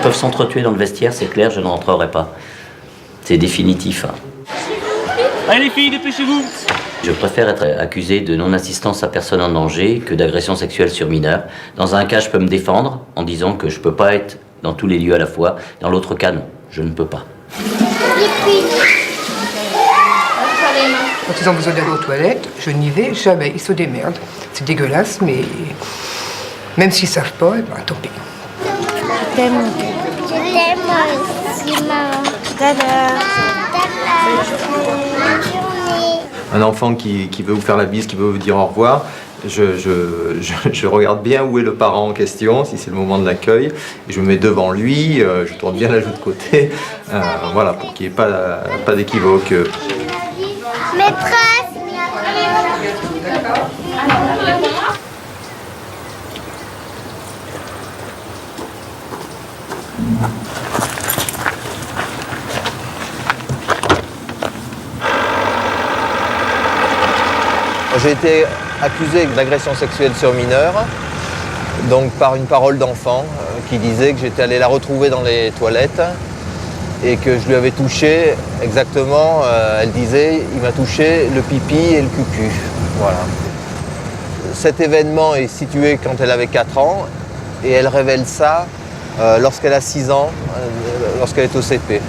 peuvent s'entretuer dans le vestiaire, c'est clair, je ne rentrerai pas. C'est définitif. Allez les filles, dépêchez-vous. Je préfère être accusé de non-assistance à personne en danger que d'agression sexuelle sur mineur. Dans un cas, je peux me défendre en disant que je ne peux pas être dans tous les lieux à la fois. Dans l'autre cas, non, je ne peux pas. Quand ils ont besoin d'aller aux toilettes, je n'y vais jamais, ils se démerdent. C'est dégueulasse, mais même s'ils ne savent pas, eh ben, tant pis. Je t'aime aussi, maman. Tout à l'heure. Un enfant qui veut vous faire la bise, qui veut vous dire au revoir, je regarde bien où est le parent en question, si c'est le moment de l'accueil, et je me mets devant lui, je tourne bien la joue de côté, voilà, pour qu'il n'y ait pas d'équivoque. Maîtresse. J'ai été accusé d'agression sexuelle sur mineur, donc par une parole d'enfant qui disait que j'étais allé la retrouver dans les toilettes et que je lui avais touché exactement, elle disait, il m'a touché le pipi et le cucu. Voilà. Cet événement est situé quand elle avait 4 ans et elle révèle ça lorsqu'elle a 6 ans, lorsqu'elle est au CP.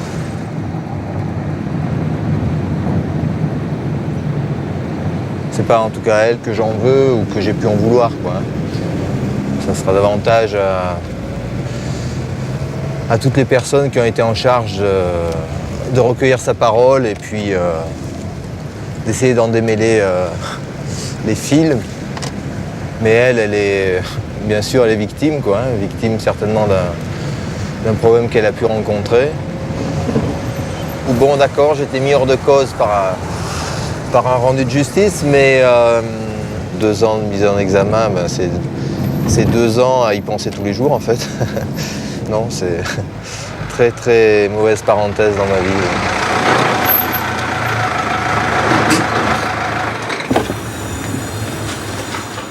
C'est pas en tout cas à elle que j'en veux ou que j'ai pu en vouloir, quoi. Ça sera davantage à toutes les personnes qui ont été en charge de recueillir sa parole et puis d'essayer d'en démêler les fils. Mais elle est bien sûr elle est victime, quoi, hein, victime certainement d'un problème qu'elle a pu rencontrer. Ou bon, d'accord, j'ai été mis hors de cause par un rendu de justice, mais 2 ans de mise en examen, ben c'est 2 ans à y penser tous les jours en fait. Non, c'est très très mauvaise parenthèse dans ma vie.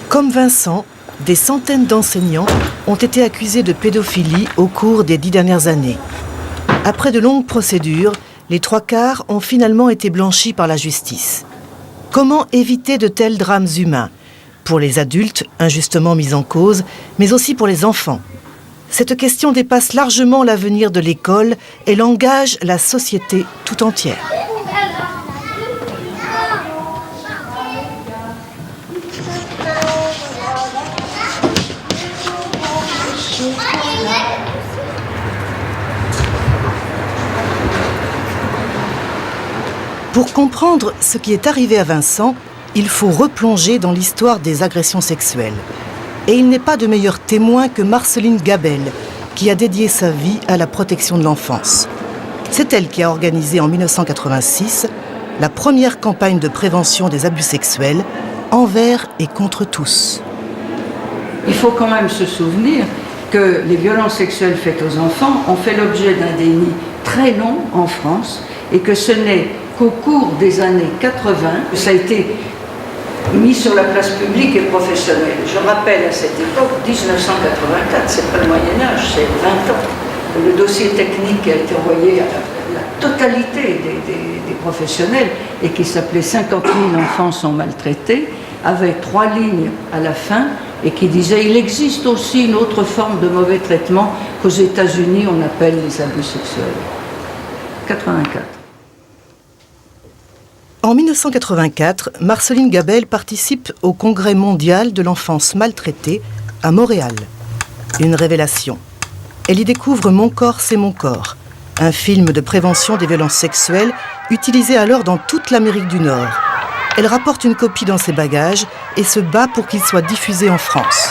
Comme Vincent, des centaines d'enseignants ont été accusés de pédophilie au cours des 10 dernières années. Après de longues procédures, les 3/4 ont finalement été blanchis par la justice. Comment éviter de tels drames humains? Pour les adultes, injustement mis en cause, mais aussi pour les enfants. Cette question dépasse largement l'avenir de l'école et engage la société tout entière. Pour comprendre ce qui est arrivé à Vincent, il faut replonger dans l'histoire des agressions sexuelles. Et il n'est pas de meilleur témoin que Marceline Gabel, qui a dédié sa vie à la protection de l'enfance. C'est elle qui a organisé en 1986 la première campagne de prévention des abus sexuels envers et contre tous. Il faut quand même se souvenir que les violences sexuelles faites aux enfants ont fait l'objet d'un déni très long en France et que ce n'est qu'au cours des années 80 que ça a été mis sur la place publique et professionnelle. Je rappelle à cette époque, 1984, c'est pas le Moyen-Âge, c'est 20 ans. Le dossier technique qui a été envoyé à la totalité des professionnels et qui s'appelait 50 000 enfants sont maltraités, avait 3 lignes à la fin et qui disait il existe aussi une autre forme de mauvais traitement qu'aux États-Unis on appelle les abus sexuels. 84. En 1984, Marceline Gabel participe au Congrès mondial de l'enfance maltraitée à Montréal. Une révélation. Elle y découvre Mon corps, c'est mon corps, un film de prévention des violences sexuelles utilisé alors dans toute l'Amérique du Nord. Elle rapporte une copie dans ses bagages et se bat pour qu'il soit diffusé en France.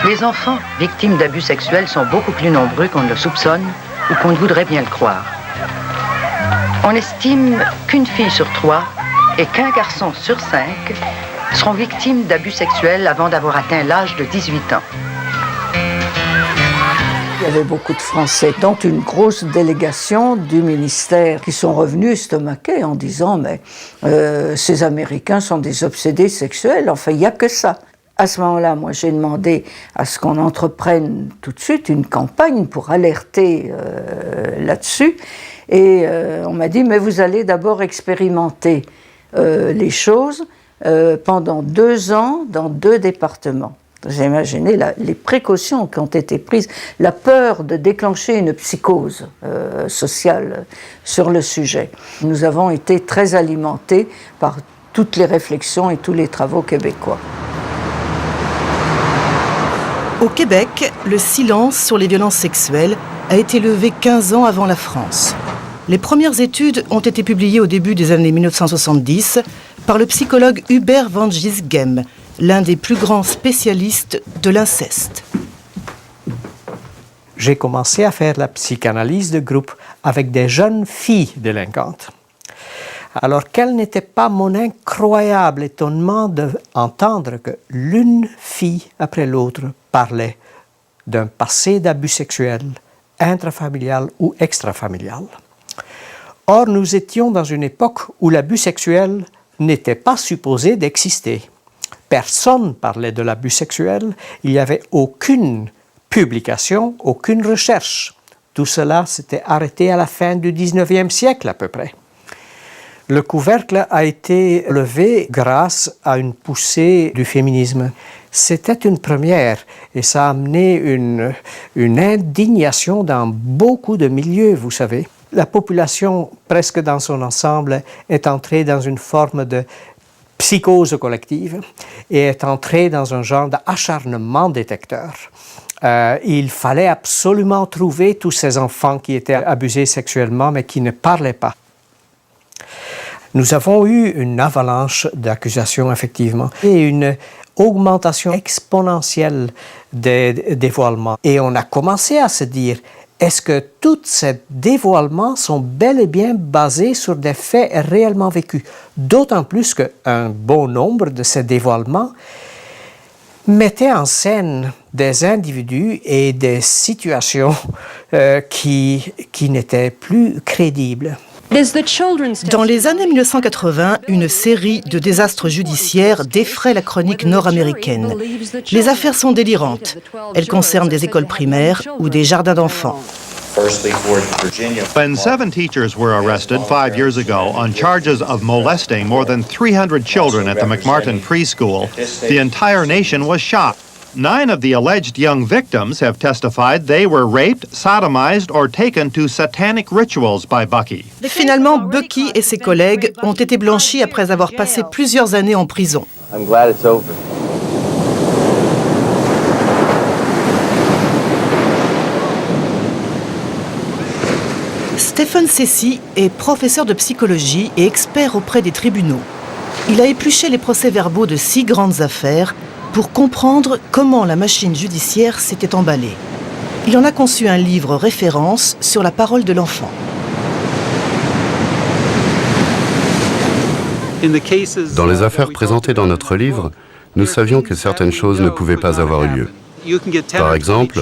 Les enfants victimes d'abus sexuels sont beaucoup plus nombreux qu'on ne le soupçonne ou qu'on ne voudrait bien le croire. On estime qu'une fille sur 3 et qu'un garçon sur 5 seront victimes d'abus sexuels avant d'avoir atteint l'âge de 18 ans. Il y avait beaucoup de Français, dont une grosse délégation du ministère, qui sont revenus estomaqués en disant « mais ces Américains sont des obsédés sexuels, enfin il n'y a que ça ». À ce moment-là, moi, j'ai demandé à ce qu'on entreprenne tout de suite une campagne pour alerter là-dessus. Et on m'a dit, mais vous allez d'abord expérimenter les choses pendant 2 ans dans 2 départements. Vous imaginez les précautions qui ont été prises, la peur de déclencher une psychose sociale sur le sujet. Nous avons été très alimentés par toutes les réflexions et tous les travaux québécois. Au Québec, le silence sur les violences sexuelles a été levé 15 ans avant la France. Les premières études ont été publiées au début des années 1970 par le psychologue Hubert van Gisgem, l'un des plus grands spécialistes de l'inceste. J'ai commencé à faire la psychanalyse de groupe avec des jeunes filles délinquantes. Alors quel n'était pas mon incroyable étonnement d'entendre que l'une fille après l'autre parlait d'un passé d'abus sexuel, intrafamilial ou extrafamilial. Or, nous étions dans une époque où l'abus sexuel n'était pas supposé d'exister. Personne parlait de l'abus sexuel, il n'y avait aucune publication, aucune recherche. Tout cela s'était arrêté à la fin du 19e siècle à peu près. Le couvercle a été levé grâce à une poussée du féminisme. C'était une première et ça a amené une indignation dans beaucoup de milieux, vous savez. La population, presque dans son ensemble, est entrée dans une forme de psychose collective et est entrée dans un genre d'acharnement détecteur. Il fallait absolument trouver tous ces enfants qui étaient abusés sexuellement mais qui ne parlaient pas. Nous avons eu une avalanche d'accusations, effectivement, et une augmentation exponentielle des dévoilements. Et on a commencé à se dire, est-ce que tous ces dévoilements sont bel et bien basés sur des faits réellement vécus? D'autant plus qu'un bon nombre de ces dévoilements mettaient en scène des individus et des situations qui n'étaient plus crédibles. Dans les années 1980, une série de désastres judiciaires défraie la chronique nord-américaine. Les affaires sont délirantes. Elles concernent des écoles primaires ou des jardins d'enfants. When 7 teachers were arrested 5 years ago on charges of molesting more than 300 children at the McMartin preschool, the entire nation was shocked. 9 of the alleged young victims have testified they were raped, sodomized, or taken to satanic rituals by Bucky. Finalement, Bucky et ses collègues ont été blanchis après avoir passé plusieurs années en prison. I'm glad it's over. Stephen Ceci est professeur de psychologie et expert auprès des tribunaux. Il a épluché les procès-verbaux de 6 grandes affaires pour comprendre comment la machine judiciaire s'était emballée. Il en a conçu un livre référence sur la parole de l'enfant. Dans les affaires présentées dans notre livre, nous savions que certaines choses ne pouvaient pas avoir eu lieu. Par exemple,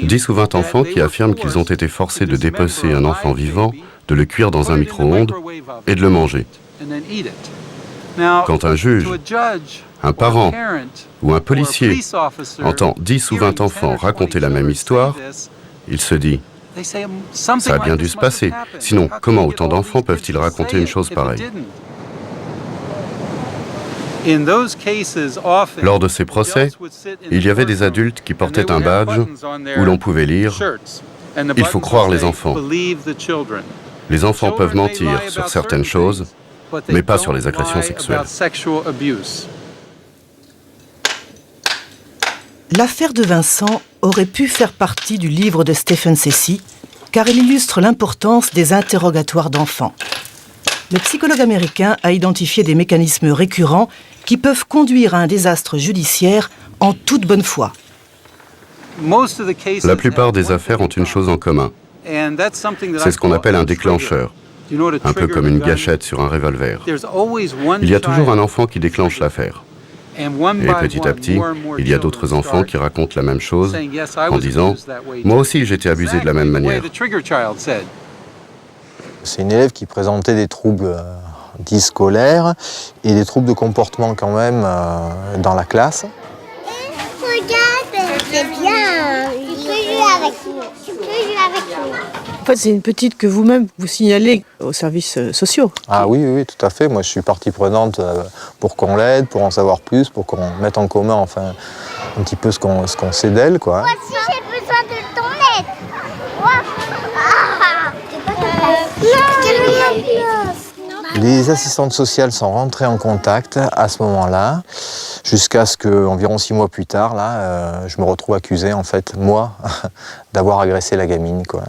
10 ou 20 enfants qui affirment qu'ils ont été forcés de dépecer un enfant vivant, de le cuire dans un micro-ondes et de le manger. Quand un juge, un parent ou un policier entend 10 ou 20 enfants raconter la même histoire, il se dit « ça a bien dû se passer, sinon comment autant d'enfants peuvent-ils raconter une chose pareille ?» Lors de ces procès, il y avait des adultes qui portaient un badge où l'on pouvait lire « Il faut croire les enfants ». Les enfants peuvent mentir sur certaines choses, mais pas sur les agressions sexuelles. L'affaire de Vincent aurait pu faire partie du livre de Stephen Ceci, car elle illustre l'importance des interrogatoires d'enfants. Le psychologue américain a identifié des mécanismes récurrents qui peuvent conduire à un désastre judiciaire en toute bonne foi. La plupart des affaires ont une chose en commun. C'est ce qu'on appelle un déclencheur, un peu comme une gâchette sur un revolver. Il y a toujours un enfant qui déclenche l'affaire. Et petit à petit, il y a d'autres enfants qui racontent la même chose en disant « Moi aussi, j'ai été abusé de la même manière ». C'est une élève qui présentait des troubles dits scolaires et des troubles de comportement quand même dans la classe. avec nous. Tu peux jouer avec nous. En fait, c'est une petite que vous-même vous signalez aux services sociaux. Ah oui, tout à fait. Moi, je suis partie prenante pour qu'on l'aide, pour en savoir plus, pour qu'on mette en commun, enfin, un petit peu ce qu'on sait d'elle, quoi. Moi aussi, j'ai besoin de ton aide. Les assistantes sociales sont rentrées en contact à ce moment-là, jusqu'à ce que, environ 6 mois plus tard, là, je me retrouve accusé, en fait, moi, d'avoir agressé la gamine, quoi.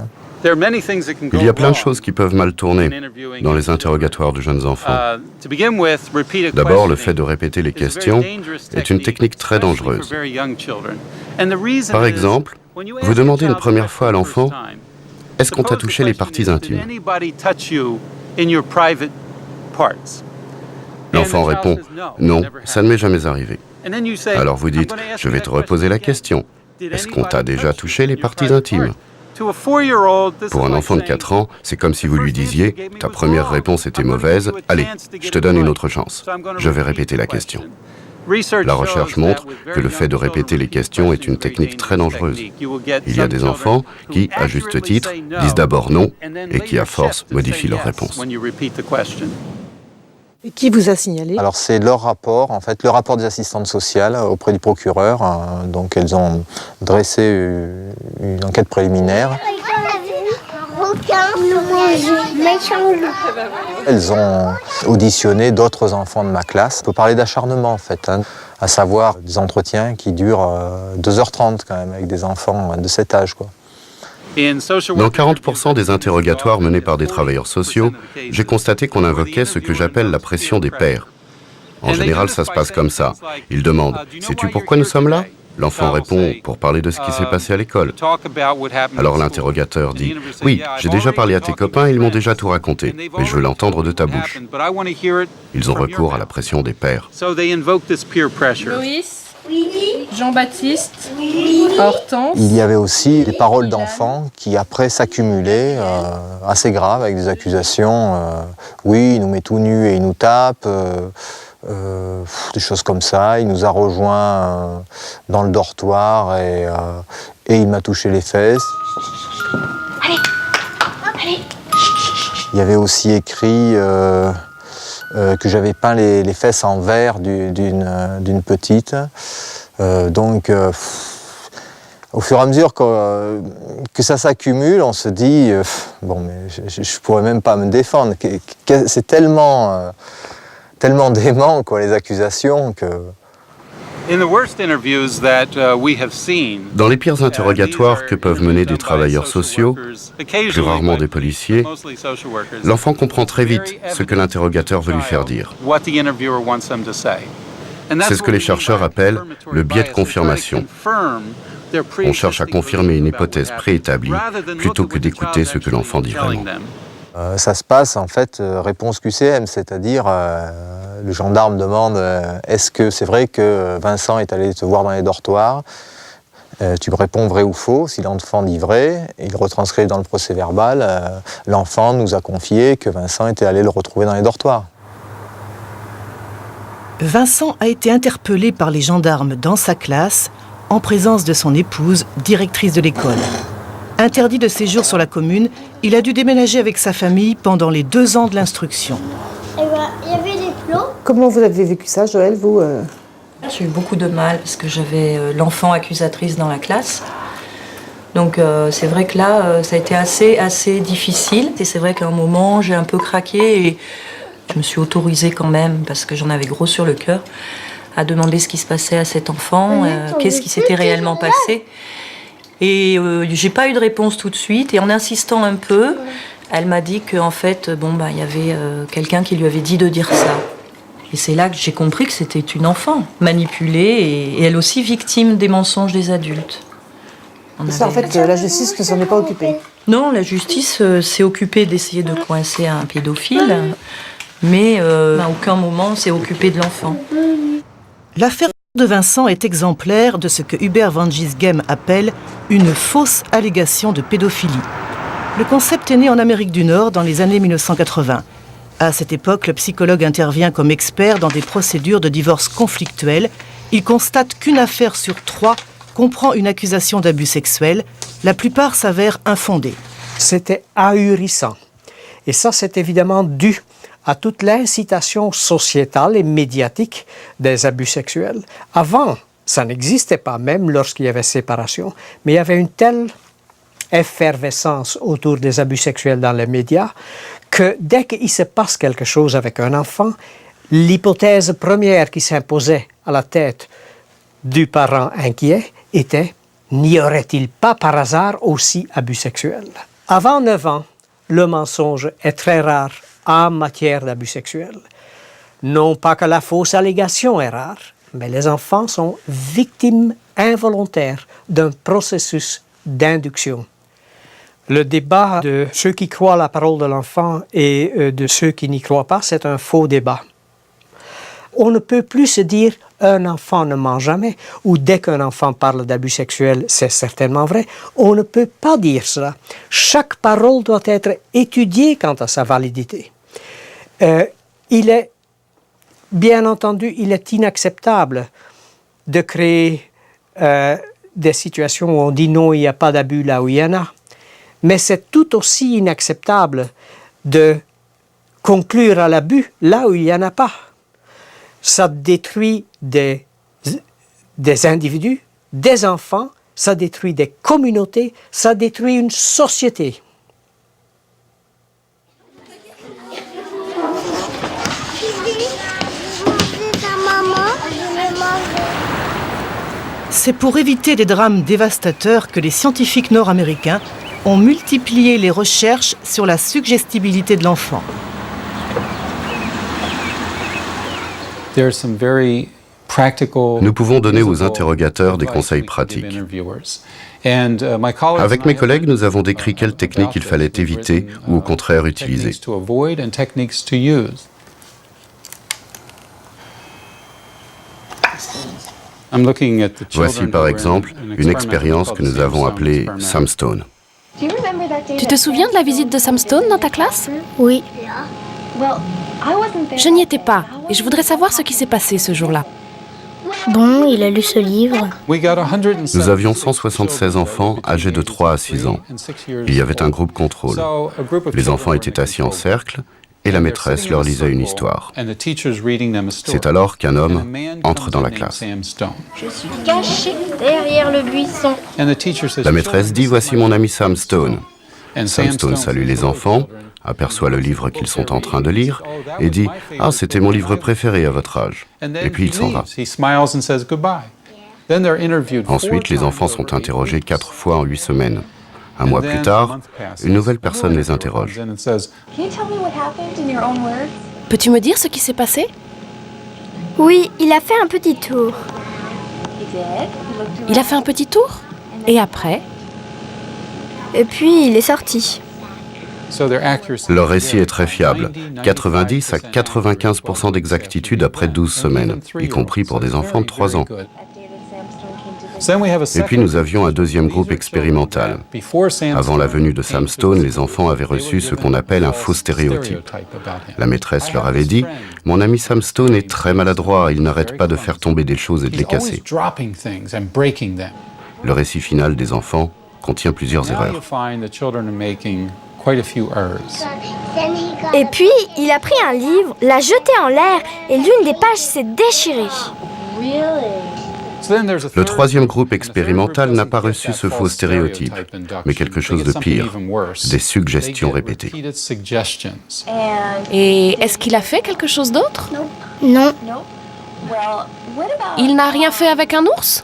Il y a plein de choses qui peuvent mal tourner dans les interrogatoires de jeunes enfants. D'abord, le fait de répéter les questions est une technique très dangereuse. Par exemple, vous demandez une première fois à l'enfant « Est-ce qu'on t'a touché les parties intimes ?» L'enfant répond « Non, ça ne m'est jamais arrivé. » Alors vous dites « Je vais te reposer la question. Est-ce qu'on t'a déjà touché les parties intimes ?» Pour un enfant de 4 ans, c'est comme si vous lui disiez « Ta première réponse était mauvaise, allez, je te donne une autre chance. Je vais répéter la question. » La recherche montre que le fait de répéter les questions est une technique très dangereuse. Il y a des enfants qui, à juste titre, disent d'abord non et qui, à force, modifient leur réponse. Et qui vous a signalé? Alors c'est leur rapport, en fait, le rapport des assistantes sociales auprès du procureur. Donc elles ont dressé une enquête préliminaire. Elles ont auditionné d'autres enfants de ma classe. On peut parler d'acharnement, en fait, à savoir des entretiens qui durent 2h30 quand même, avec des enfants de cet âge, quoi. Dans 40% des interrogatoires menés par des travailleurs sociaux, j'ai constaté qu'on invoquait ce que j'appelle la pression des pairs. En général, ça se passe comme ça. Ils demandent « Sais-tu pourquoi nous sommes là ?» L'enfant répond « Pour parler de ce qui s'est passé à l'école. » Alors l'interrogateur dit « Oui, j'ai déjà parlé à tes copains, ils m'ont déjà tout raconté, mais je veux l'entendre de ta bouche. » Ils ont recours à la pression des pairs. Loïs, Jean-Baptiste, Hortense. Il y avait aussi des paroles d'enfants qui après s'accumulaient, assez graves, avec des accusations. Oui, il nous met tout nus et il nous tape. Des choses comme ça. Il nous a rejoints dans le dortoir et il m'a touché les fesses. Allez. Il y avait aussi écrit que j'avais peint les fesses en vert d'une petite. Donc, au fur et à mesure que ça s'accumule, on se dit bon, mais je pourrais même pas me défendre. C'est tellement dément, quoi, les accusations, que... Dans les pires interrogatoires que peuvent mener des travailleurs sociaux, plus rarement des policiers, l'enfant comprend très vite ce que l'interrogateur veut lui faire dire. C'est ce que les chercheurs appellent le biais de confirmation. On cherche à confirmer une hypothèse préétablie plutôt que d'écouter ce que l'enfant dit vraiment. Ça se passe en fait réponse QCM, c'est-à-dire le gendarme demande est-ce que c'est vrai que Vincent est allé te voir dans les dortoirs? Tu me réponds vrai ou faux. Si l'enfant dit vrai, il retranscrit dans le procès-verbal, l'enfant nous a confié que Vincent était allé le retrouver dans les dortoirs. Vincent a été interpellé par les gendarmes dans sa classe en présence de son épouse, directrice de l'école. Interdit de séjour sur la commune, il a dû déménager avec sa famille pendant les 2 ans de l'instruction. Il y avait des plots. Comment vous avez vécu ça, Joël, vous J'ai eu beaucoup de mal parce que j'avais l'enfant accusatrice dans la classe. Donc c'est vrai que là, ça a été assez difficile. Et c'est vrai qu'à un moment, j'ai un peu craqué et je me suis autorisée quand même, parce que j'en avais gros sur le cœur, à demander ce qui se passait à cet enfant, qu'est-ce qui s'était réellement passé. Et j'ai pas eu de réponse tout de suite. Et en insistant un peu, elle m'a dit qu'en fait, il y avait quelqu'un qui lui avait dit de dire ça. Et c'est là que j'ai compris que c'était une enfant manipulée et elle aussi victime des mensonges des adultes. Ça, en fait, la justice ne s'en est pas occupée. Non, la justice s'est occupée d'essayer de coincer un pédophile, mais à aucun moment s'est occupée de l'enfant. L'affaire de Vincent est exemplaire de ce que Hubert van Gisgem appelle une fausse allégation de pédophilie. Le concept est né en Amérique du Nord dans les années 1980. À cette époque, le psychologue intervient comme expert dans des procédures de divorce conflictuelles. Il constate qu'une affaire sur 3 comprend une accusation d'abus sexuel, La plupart s'avèrent infondées. C'était ahurissant. Et ça, c'est évidemment dû à toute l'incitation sociétale et médiatique des abus sexuels. Avant, ça n'existait pas, même lorsqu'il y avait séparation, mais il y avait une telle effervescence autour des abus sexuels dans les médias que dès qu'il se passe quelque chose avec un enfant, l'hypothèse première qui s'imposait à la tête du parent inquiet était « n'y aurait-il pas par hasard aussi abus sexuels ?» Avant 9 ans, le mensonge est très rare en matière d'abus sexuels. Non pas que la fausse allégation est rare, mais les enfants sont victimes involontaires d'un processus d'induction. Le débat de ceux qui croient à la parole de l'enfant et de ceux qui n'y croient pas, c'est un faux débat. On ne peut plus se dire « un enfant ne ment jamais » ou « dès qu'un enfant parle d'abus sexuels, c'est certainement vrai ». On ne peut pas dire cela. Chaque parole doit être étudiée quant à sa validité. Bien entendu, il est inacceptable de créer des situations où on dit non, il n'y a pas d'abus là où il y en a. Mais c'est tout aussi inacceptable de conclure à l'abus là où il n'y en a pas. Ça détruit des individus, des enfants, ça détruit des communautés, ça détruit une société. C'est pour éviter des drames dévastateurs que les scientifiques nord-américains ont multiplié les recherches sur la suggestibilité de l'enfant. Nous pouvons donner aux interrogateurs des conseils pratiques. Avec mes collègues, nous avons décrit quelles techniques il fallait éviter ou au contraire utiliser. Voici par exemple une expérience que nous avons appelée Sam Stone. Tu te souviens de la visite de Sam Stone dans ta classe? Oui. Je n'y étais pas et je voudrais savoir ce qui s'est passé ce jour-là. Bon, il a lu ce livre. Nous avions 176 enfants âgés de 3 à 6 ans. Il y avait un groupe contrôle. Les enfants étaient assis en cercle et la maîtresse leur lisait une histoire. C'est alors qu'un homme entre dans la classe. Je suis caché derrière le buisson. La maîtresse dit « Voici mon ami Sam Stone ». Sam Stone salue les enfants, aperçoit le livre qu'ils sont en train de lire et dit « Ah, c'était mon livre préféré à votre âge ». Et puis il s'en va. Ensuite, les enfants sont interrogés 4 fois en 8 semaines. Un mois plus tard, une nouvelle personne les interroge. Peux-tu me dire ce qui s'est passé? Oui, il a fait un petit tour. Il a fait un petit tour? Et après? Et puis il est sorti. Leur récit est très fiable, 90 à 95% d'exactitude après 12 semaines, y compris pour des enfants de 3 ans. Et puis nous avions un deuxième groupe expérimental. Avant la venue de Sam Stone, les enfants avaient reçu ce qu'on appelle un faux stéréotype. La maîtresse leur avait dit « Mon ami Sam Stone est très maladroit, il n'arrête pas de faire tomber des choses et de les casser. » Le récit final des enfants contient plusieurs erreurs. Et puis, il a pris un livre, l'a jeté en l'air et l'une des pages s'est déchirée. Le troisième groupe expérimental n'a pas reçu ce faux stéréotype, mais quelque chose de pire, des suggestions répétées. Et est-ce qu'il a fait quelque chose d'autre? Non. Il n'a rien fait avec un ours?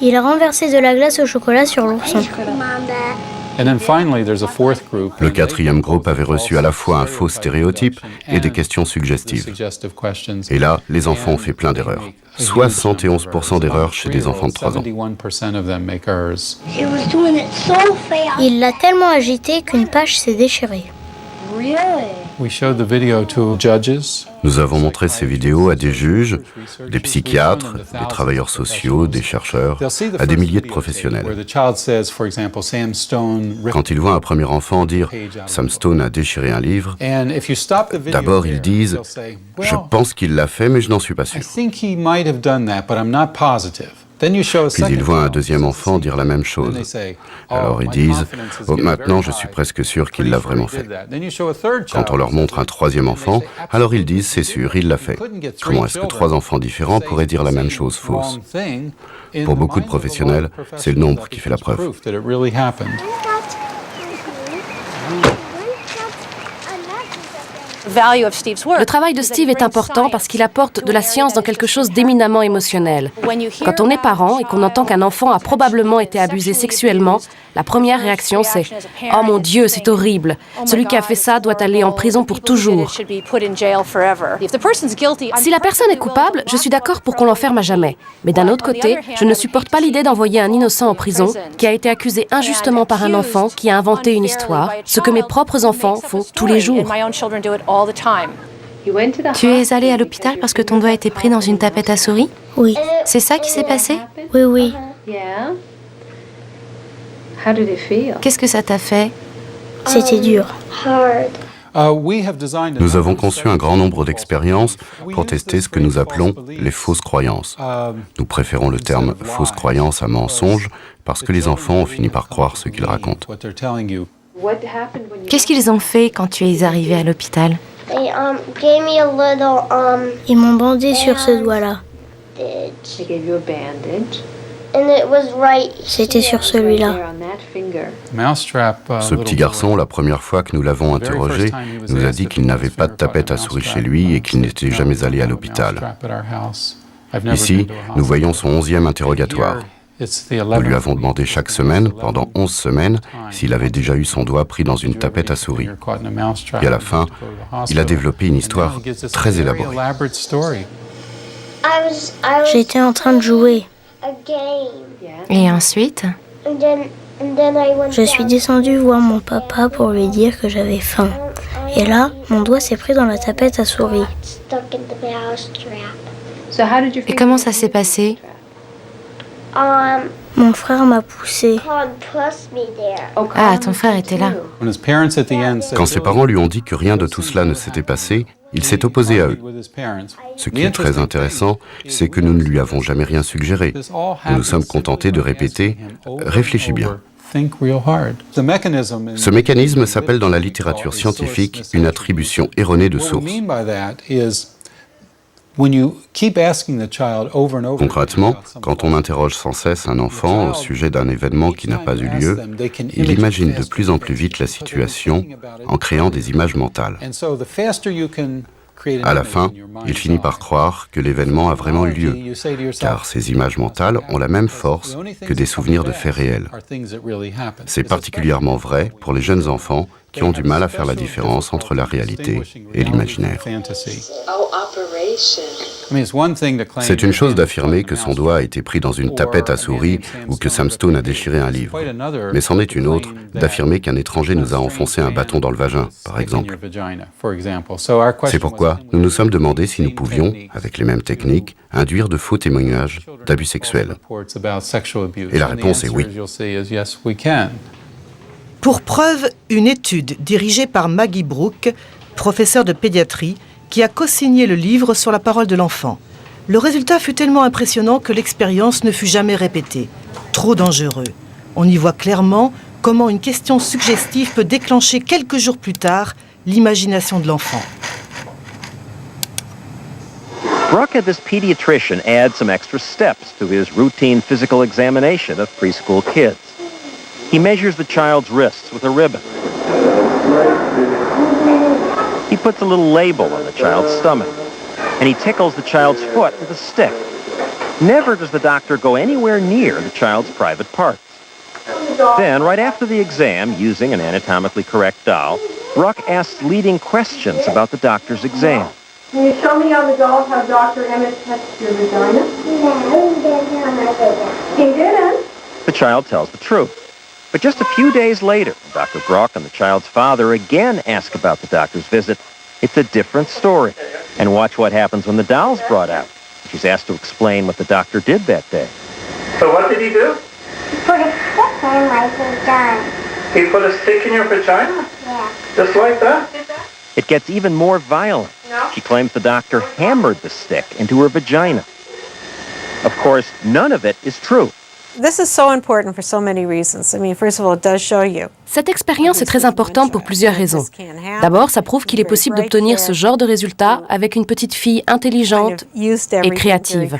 Il a renversé de la glace au chocolat sur l'ourson. Le quatrième groupe avait reçu à la fois un faux stéréotype et des questions suggestives. Et là, les enfants ont fait plein d'erreurs. 71% d'erreurs chez des enfants de 3 ans. Il l'a tellement agité qu'une page s'est déchirée. Nous avons montré ces vidéos à des juges, des psychiatres, des travailleurs sociaux, des chercheurs, à des milliers de professionnels. Quand ils voient un premier enfant dire « Sam Stone a déchiré un livre », d'abord ils disent « Je pense qu'il l'a fait, mais je n'en suis pas sûr ». Puis ils voient un deuxième enfant dire la même chose. Alors ils disent « Oh, maintenant je suis presque sûr qu'il l'a vraiment fait ». Quand on leur montre un troisième enfant, alors ils disent « C'est sûr, il l'a fait ». Comment est-ce que 3 enfants différents pourraient dire la même chose fausse? Pour beaucoup de professionnels, c'est le nombre qui fait la preuve. Le travail de Steve est important parce qu'il apporte de la science dans quelque chose d'éminemment émotionnel. Quand on est parent et qu'on entend qu'un enfant a probablement été abusé sexuellement, la première réaction c'est « Oh mon Dieu, c'est horrible. Celui qui a fait ça doit aller en prison pour toujours. » Si la personne est coupable, je suis d'accord pour qu'on l'enferme à jamais. Mais d'un autre côté, je ne supporte pas l'idée d'envoyer un innocent en prison qui a été accusé injustement par un enfant qui a inventé une histoire, ce que mes propres enfants font tous les jours. Tu es allée à l'hôpital parce que ton doigt a été pris dans une tapette à souris? Oui. C'est ça qui s'est passé? Oui, oui. Qu'est-ce que ça t'a fait? C'était dur. Nous avons conçu un grand nombre d'expériences pour tester ce que nous appelons les fausses croyances. Nous préférons le terme « fausse croyance » à « mensonge » parce que les enfants ont fini par croire ce qu'ils racontent. Qu'est-ce qu'ils ont fait quand tu es arrivée à l'hôpital? Ils m'ont bandé sur ce doigt-là. C'était sur celui-là. Ce petit garçon, la première fois que nous l'avons interrogé, nous a dit qu'il n'avait pas de tapette à souris chez lui et qu'il n'était jamais allé à l'hôpital. Ici, nous voyons son 11e interrogatoire. Nous lui avons demandé chaque semaine, pendant 11 semaines, s'il avait déjà eu son doigt pris dans une tapette à souris. Et à la fin, il a développé une histoire très élaborée. J'étais en train de jouer. Et ensuite? Je suis descendue voir mon papa pour lui dire que j'avais faim. Et là, mon doigt s'est pris dans la tapette à souris. Et comment ça s'est passé? Mon frère m'a poussé. Ah, ton frère était là. Quand ses parents lui ont dit que rien de tout cela ne s'était passé, il s'est opposé à eux. Ce qui est très intéressant, c'est que nous ne lui avons jamais rien suggéré. Nous nous sommes contentés de répéter « Réfléchis bien ». Ce mécanisme s'appelle dans la littérature scientifique une attribution erronée de source. Concrètement, quand on interroge sans cesse un enfant au sujet d'un événement qui n'a pas eu lieu, il imagine de plus en plus vite la situation en créant des images mentales. À la fin, il finit par croire que l'événement a vraiment eu lieu, car ces images mentales ont la même force que des souvenirs de faits réels. C'est particulièrement vrai pour les jeunes enfants qui ont du mal à faire la différence entre la réalité et l'imaginaire. C'est une chose d'affirmer que son doigt a été pris dans une tapette à souris ou que Sam Stone a déchiré un livre. Mais c'en est une autre d'affirmer qu'un étranger nous a enfoncé un bâton dans le vagin, par exemple. C'est pourquoi nous nous sommes demandé si nous pouvions, avec les mêmes techniques, induire de faux témoignages d'abus sexuels. Et la réponse est oui. Pour preuve, une étude dirigée par Maggie Brooke, professeure de pédiatrie, qui a co-signé le livre sur la parole de l'enfant. Le résultat fut tellement impressionnant que l'expérience ne fut jamais répétée. Trop dangereux. On y voit clairement comment une question suggestive peut déclencher quelques jours plus tard l'imagination de l'enfant. Brooke had this pediatrician add some extra steps to his routine physical examination of preschool kids. He measures the child's wrists with a ribbon. He puts a little label on the child's stomach, and he tickles the child's foot with a stick. Never does the doctor go anywhere near the child's private parts. Then, right after the exam, using an anatomically correct doll, Brooke asks leading questions about the doctor's exam. Can you show me on the doll how Dr. Emmett touched your vagina? No, he didn't. The child tells the truth. But just a few days later, Dr. Brock and the child's father again ask about the doctor's visit. It's a different story. And watch what happens when the doll's brought out. She's asked to explain what the doctor did that day. So what did he do? He put a stick in my vagina. He put a stick in your vagina? Yeah. Just like that? It gets even more violent. No. She claims the doctor hammered the stick into her vagina. Of course, none of it is true. Cette expérience est très importante pour plusieurs raisons. D'abord, ça prouve qu'il est possible d'obtenir ce genre de résultats avec une petite fille intelligente et créative.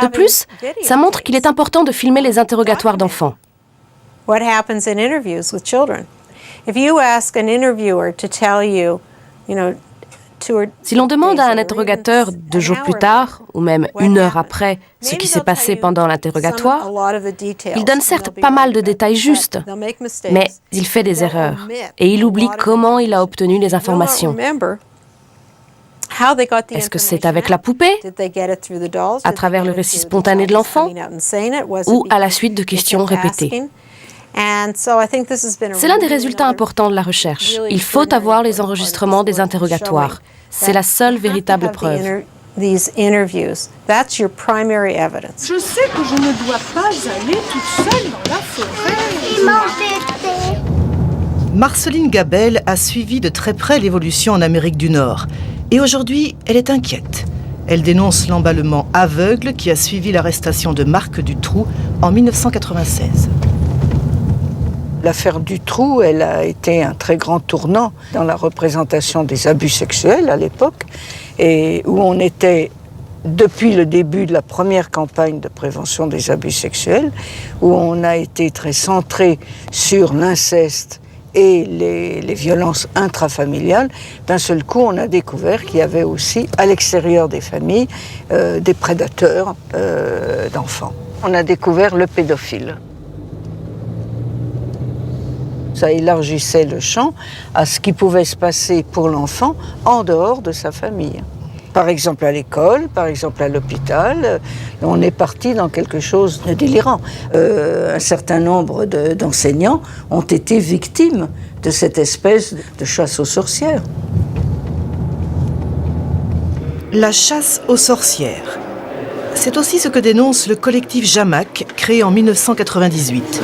De plus, ça montre qu'il est important de filmer les interrogatoires d'enfants. Si l'on demande à un interrogateur 2 jours plus tard, ou même 1 heure après, ce qui s'est passé pendant l'interrogatoire, il donne certes pas mal de détails justes, mais il fait des erreurs et il oublie comment il a obtenu les informations. Est-ce que c'est avec la poupée, à travers le récit spontané de l'enfant, ou à la suite de questions répétées? C'est l'un des résultats importants de la recherche. Il faut avoir les enregistrements des interrogatoires. C'est la seule véritable preuve. Je sais que je ne dois pas aller toute seule dans la forêt. Marceline Gabel a suivi de très près l'évolution en Amérique du Nord. Et aujourd'hui, elle est inquiète. Elle dénonce l'emballement aveugle qui a suivi l'arrestation de Marc Dutroux en 1996. L'affaire Dutroux, elle a été un très grand tournant dans la représentation des abus sexuels à l'époque, et où on était, depuis le début de la première campagne de prévention des abus sexuels, où on a été très centré sur l'inceste et les violences intrafamiliales. D'un seul coup, on a découvert qu'il y avait aussi, à l'extérieur des familles, des prédateurs d'enfants. On a découvert le pédophile. Ça élargissait le champ à ce qui pouvait se passer pour l'enfant en dehors de sa famille. Par exemple à l'école, par exemple à l'hôpital, on est parti dans quelque chose de délirant. Un certain nombre d'enseignants ont été victimes de cette espèce de chasse aux sorcières. La chasse aux sorcières. C'est aussi ce que dénonce le collectif Jamac, créé en 1998.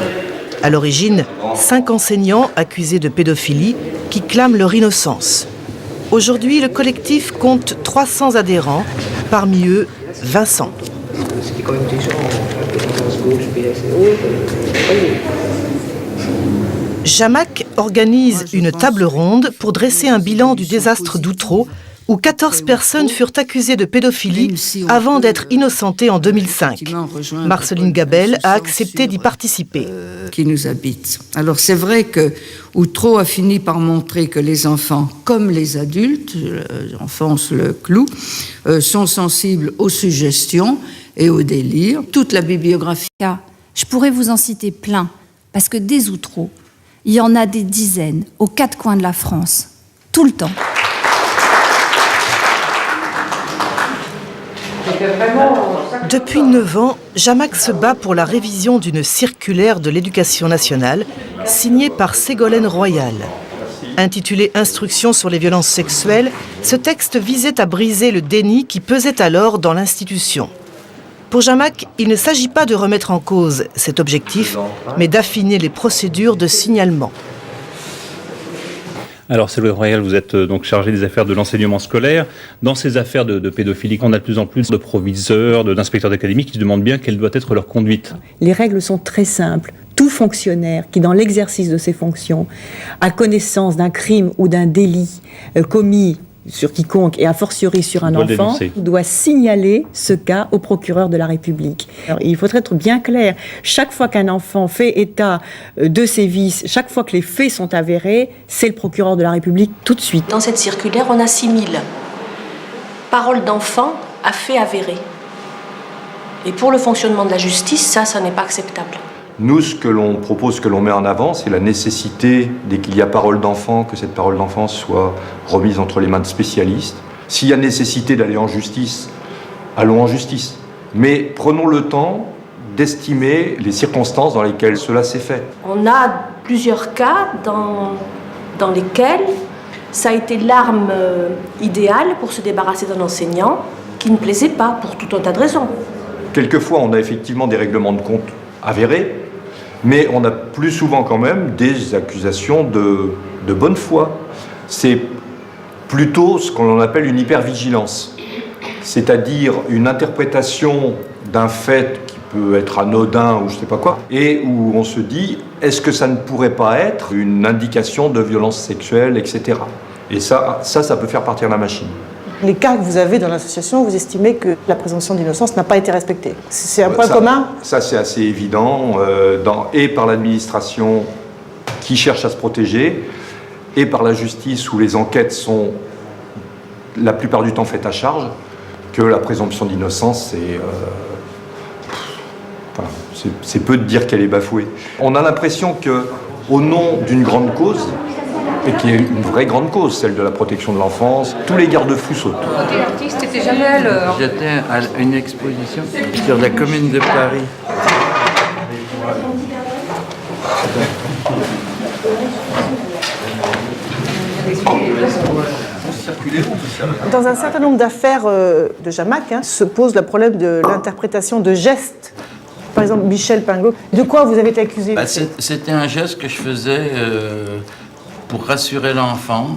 À l'origine, 5 enseignants accusés de pédophilie qui clament leur innocence. Aujourd'hui, le collectif compte 300 adhérents, parmi eux Vincent. Jamac organise une table ronde pour dresser un bilan du désastre d'Outreau, où 14 personnes furent accusées de pédophilie avant d'être innocentées en 2005. Marceline Gabel a accepté d'y participer. Qui nous habitent. Alors c'est vrai que Outreau a fini par montrer que les enfants, comme les adultes, j'enfonce le clou, sont sensibles aux suggestions et aux délires. Toute la bibliographie. Je pourrais vous en citer plein, parce que des Outreau, il y en a des dizaines aux 4 coins de la France, tout le temps. Depuis 9 ans, Jamac se bat pour la révision d'une circulaire de l'Éducation nationale signée par Ségolène Royal. Intitulé « Instruction sur les violences sexuelles », ce texte visait à briser le déni qui pesait alors dans l'institution. Pour Jamac, il ne s'agit pas de remettre en cause cet objectif, mais d'affiner les procédures de signalement. Alors, Ségolène Royal, vous êtes donc chargée des affaires de l'enseignement scolaire. Dans ces affaires de pédophilie, on a de plus en plus de proviseurs, d'inspecteurs d'académie qui se demandent bien quelle doit être leur conduite. Les règles sont très simples. Tout fonctionnaire qui, dans l'exercice de ses fonctions, a connaissance d'un crime ou d'un délit commis sur quiconque et a fortiori sur un enfant, doit signaler ce cas au procureur de la République. Alors, il faut être bien clair. Chaque fois qu'un enfant fait état de ses vices, chaque fois que les faits sont avérés, c'est le procureur de la République tout de suite. Dans cette circulaire, on assimile parole d'enfant à fait avéré. Et pour le fonctionnement de la justice, ça n'est pas acceptable. Nous, ce que l'on propose, ce que l'on met en avant, c'est la nécessité, dès qu'il y a parole d'enfant, que cette parole d'enfant soit remise entre les mains de spécialistes. S'il y a nécessité d'aller en justice, allons en justice. Mais prenons le temps d'estimer les circonstances dans lesquelles cela s'est fait. On a plusieurs cas dans lesquels ça a été l'arme idéale pour se débarrasser d'un enseignant qui ne plaisait pas, pour tout un tas de raisons. Quelquefois, on a effectivement des règlements de compte avérés, mais on a plus souvent quand même des accusations de bonne foi. C'est plutôt ce qu'on appelle une hypervigilance. c'est-à-dire une interprétation d'un fait qui peut être anodin ou je ne sais pas quoi, et où on se dit, est-ce que ça ne pourrait pas être une indication de violence sexuelle, etc. Et ça peut faire partir la machine. Les cas que vous avez dans l'association, vous estimez que la présomption d'innocence n'a pas été respectée. C'est un point commun ? Ça, c'est assez évident, et par l'administration qui cherche à se protéger, et par la justice où les enquêtes sont la plupart du temps faites à charge, que la présomption d'innocence, c'est peu de dire qu'elle est bafouée. On a l'impression qu'au nom d'une grande cause, et qui est une vraie grande cause, celle de la protection de l'enfance, tous les garde-fous sautent. T'es artiste, t'étais jamais à l'heure. J'étais à une exposition sur la commune de Paris. Dans un certain nombre d'affaires de Jamac, se pose le problème de l'interprétation de gestes. Par exemple, Michel Pingot. De quoi vous avez été accusé ? C'était un geste que je faisais pour rassurer l'enfant.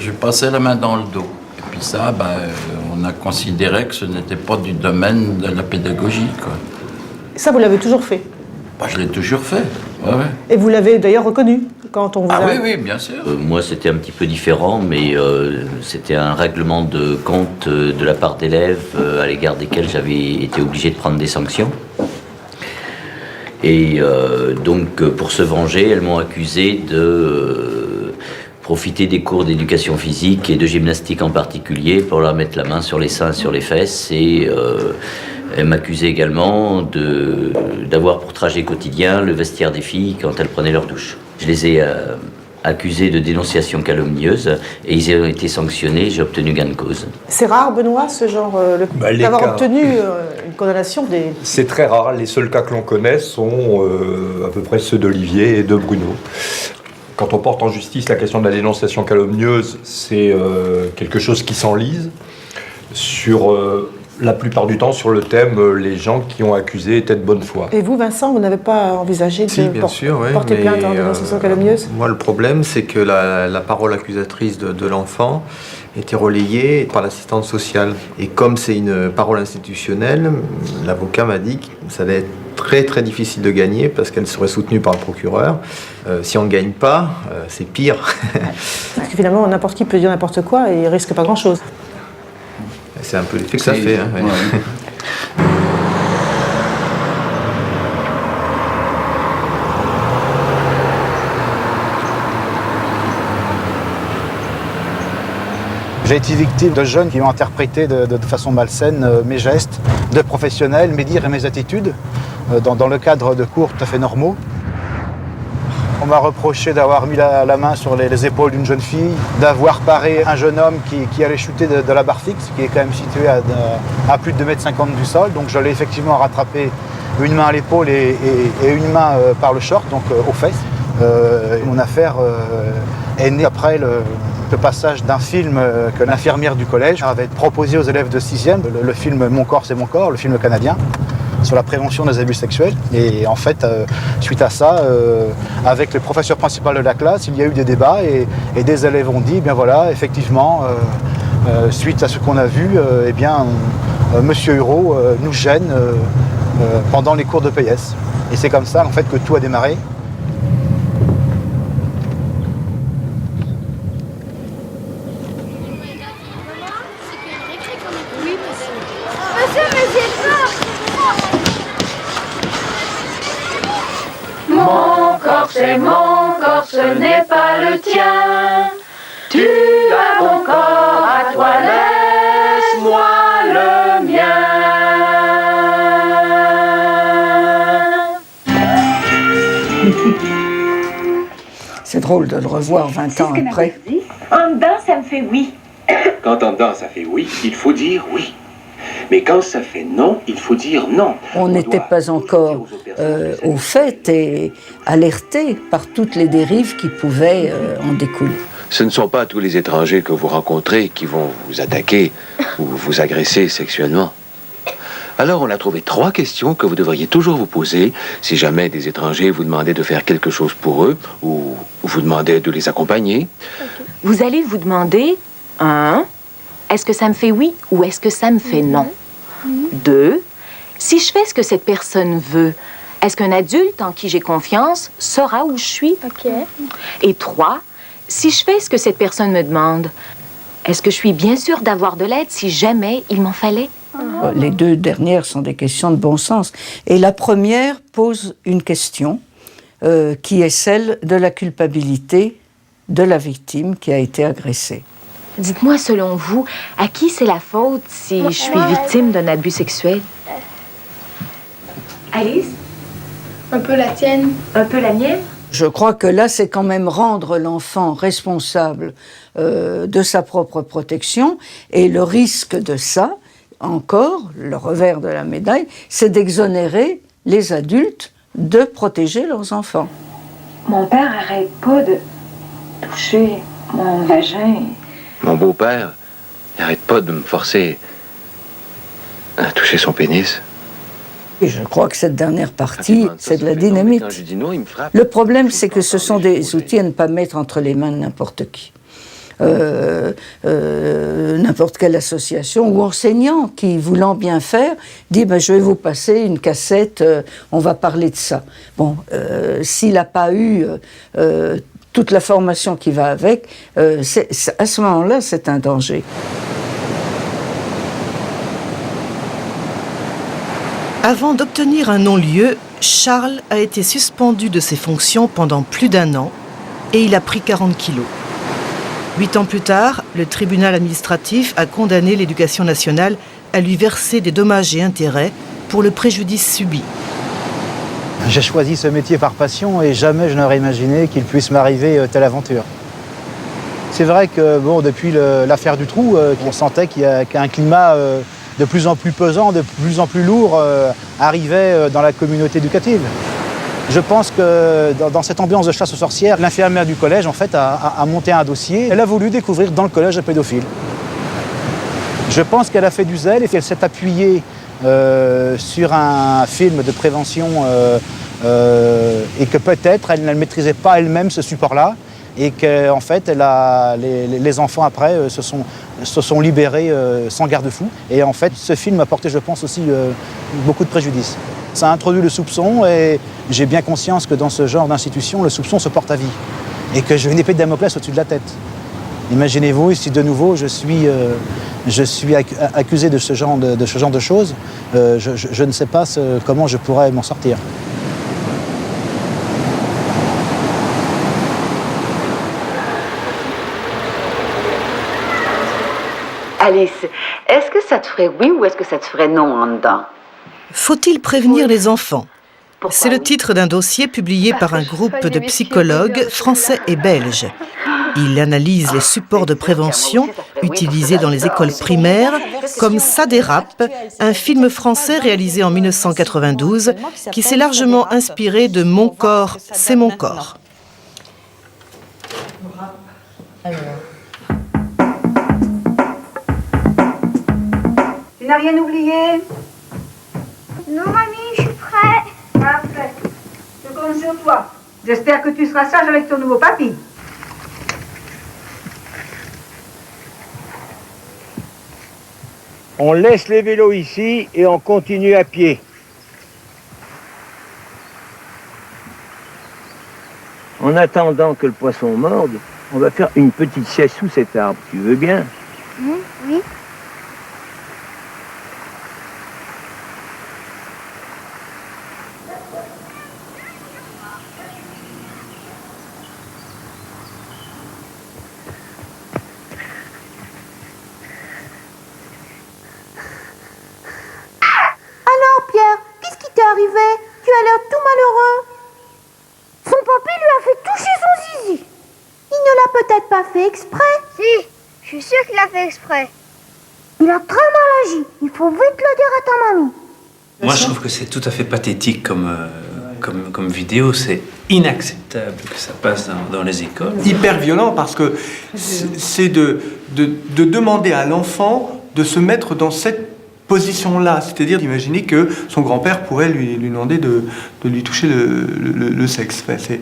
Je passais la main dans le dos. Et puis ça, on a considéré que ce n'était pas du domaine de la pédagogie, quoi. Ça, vous l'avez toujours fait ? Je l'ai toujours fait, ouais. Et vous l'avez d'ailleurs reconnu quand on vous a... Oui, bien sûr. Moi, c'était un petit peu différent, mais c'était un règlement de compte de la part d'élèves à l'égard desquels j'avais été obligé de prendre des sanctions. Et donc, pour se venger, elles m'ont accusé de profiter des cours d'éducation physique et de gymnastique en particulier pour leur mettre la main sur les seins, sur les fesses. Et elles m'accusaient également d'avoir pour trajet quotidien le vestiaire des filles quand elles prenaient leur douche. Je les ai accusés de dénonciation calomnieuse et ils ont été sanctionnés. J'ai obtenu gain de cause. C'est rare, Benoît, ce genre d'avoir obtenu une condamnation des... C'est très rare. Les seuls cas que l'on connaît sont à peu près ceux d'Olivier et de Bruno. Quand on porte en justice la question de la dénonciation calomnieuse, c'est quelque chose qui s'enlise. La plupart du temps, sur le thème, les gens qui ont accusé étaient de bonne foi. Et vous, Vincent, vous n'avez pas envisagé de porter plainte en dénonciation calomnieuse ? Moi, le problème, c'est que la parole accusatrice de l'enfant était relayée par l'assistante sociale. Et comme c'est une parole institutionnelle, l'avocat m'a dit que ça allait être très très difficile de gagner parce qu'elle serait soutenue par le procureur. Si on ne gagne pas, c'est pire. Parce que finalement, n'importe qui peut dire n'importe quoi et il ne risque pas grand-chose. C'est un peu l'effet que ça fait. Ouais. J'ai été victime de jeunes qui ont interprété de façon malsaine mes gestes de professionnel, mes dires et mes attitudes dans le cadre de cours tout à fait normaux. On m'a reproché d'avoir mis la main sur les épaules d'une jeune fille, d'avoir paré un jeune homme qui allait chuter de la barre fixe, qui est quand même située à plus de 2,50 m du sol. Donc je l'ai effectivement rattrapé une main à l'épaule et une main par le short, donc aux fesses. Mon affaire est née après le passage d'un film que l'infirmière du collège avait proposé aux élèves de 6e, le film Mon corps c'est mon corps, le film canadien, sur la prévention des abus sexuels. Et en fait, suite à ça, avec le professeur principal de la classe, il y a eu des débats et des élèves ont dit, eh bien voilà, effectivement, suite à ce qu'on a vu, eh bien, Monsieur Hureau nous gêne pendant les cours de PS. Et c'est comme ça en fait que tout a démarré. C'est mon corps, ce n'est pas le tien. Tu as mon corps, à toi laisse-moi le mien. C'est drôle de le revoir 20 ans après. En dedans, ça me fait oui. Quand en dedans, ça fait oui, il faut dire oui. Mais quand ça fait non, il faut dire non. On n'était pas encore au fait et alerté par toutes les dérives qui pouvaient en découler. Ce ne sont pas tous les étrangers que vous rencontrez qui vont vous attaquer ou vous agresser sexuellement. Alors on a trouvé 3 questions que vous devriez toujours vous poser si jamais des étrangers vous demandaient de faire quelque chose pour eux ou vous demandaient de les accompagner. Vous allez vous demander 1. est-ce que ça me fait oui ou est-ce que ça me fait non? 2, si je fais ce que cette personne veut, est-ce qu'un adulte en qui j'ai confiance saura où je suis? Et 3, si je fais ce que cette personne me demande, est-ce que je suis bien sûre d'avoir de l'aide si jamais il m'en fallait? Les 2 dernières sont des questions de bon sens. Et la première pose une question qui est celle de la culpabilité de la victime qui a été agressée. Dites-moi, selon vous, à qui c'est la faute si je suis victime d'un abus sexuel? Alice? Un peu la tienne. Un peu la mienne? Je crois que là, c'est quand même rendre l'enfant responsable de sa propre protection. Et le risque de ça, encore, le revers de la médaille, c'est d'exonérer les adultes de protéger leurs enfants. Mon père arrête pas de toucher mon vagin. Mon beau-père n'arrête pas de me forcer à toucher son pénis. Et je crois que cette dernière partie, c'est de la dynamite. Le problème, c'est que ce sont des outils à ne pas mettre entre les mains de n'importe qui. N'importe quelle association ou enseignant qui, voulant bien faire, dit je vais vous passer une cassette, on va parler de ça. Bon, s'il n'a pas eu toute la formation qui va avec, à ce moment-là, c'est un danger. Avant d'obtenir un non-lieu, Charles a été suspendu de ses fonctions pendant plus d'1 an et il a pris 40 kilos. 8 ans plus tard, le tribunal administratif a condamné l'Éducation nationale à lui verser des dommages et intérêts pour le préjudice subi. J'ai choisi ce métier par passion et jamais je n'aurais imaginé qu'il puisse m'arriver telle aventure. C'est vrai que depuis l'affaire du trou, on sentait qu'il y a un climat de plus en plus pesant, de plus en plus lourd arrivait dans la communauté éducative. Je pense que dans cette ambiance de chasse aux sorcières, l'infirmière du collège en fait a monté un dossier. Elle a voulu découvrir dans le collège un pédophile. Je pense qu'elle a fait du zèle et qu'elle s'est appuyée sur un film de prévention et que peut-être elle ne maîtrisait pas elle-même ce support-là et qu'en fait les enfants après se sont libérés sans garde-fou. Et en fait ce film a porté, je pense, aussi beaucoup de préjudice. Ça a introduit le soupçon et j'ai bien conscience que dans ce genre d'institution, le soupçon se porte à vie et que j'ai une épée de Damoclès au-dessus de la tête. Imaginez-vous si de nouveau je suis accusé de ce genre de choses, je ne sais pas comment je pourrais m'en sortir. Alice, est-ce que ça te ferait oui ou est-ce que ça te ferait non en dedans? Faut-il prévenir les enfants? C'est le titre d'un dossier publié par un groupe de psychologues français et belges. Il analyse les supports de prévention utilisés dans les écoles primaires, comme Ça dérape, un film français réalisé en 1992 qui s'est largement inspiré de Mon corps, c'est mon corps. Tu n'as rien oublié? Non, mamie, je suis prêt. Parfait. Je compte sur toi. J'espère que tu seras sage avec ton nouveau papy. On laisse les vélos ici et on continue à pied. En attendant que le poisson morde, on va faire une petite sieste sous cet arbre. Tu veux bien? Oui. Tu as l'air tout malheureux. Son papy lui a fait toucher son zizi. Il ne l'a peut-être pas fait exprès. Si, je suis sûre qu'il l'a fait exprès. Il a très mal agi. Il faut vite le dire à ta mamie. Moi, je trouve que c'est tout à fait pathétique comme vidéo. C'est inacceptable que ça passe dans les écoles. Hyper violent parce que c'est de demander à l'enfant de se mettre dans cette position-là, c'est-à-dire d'imaginer que son grand-père pourrait lui demander de lui toucher le sexe. Enfin, c'est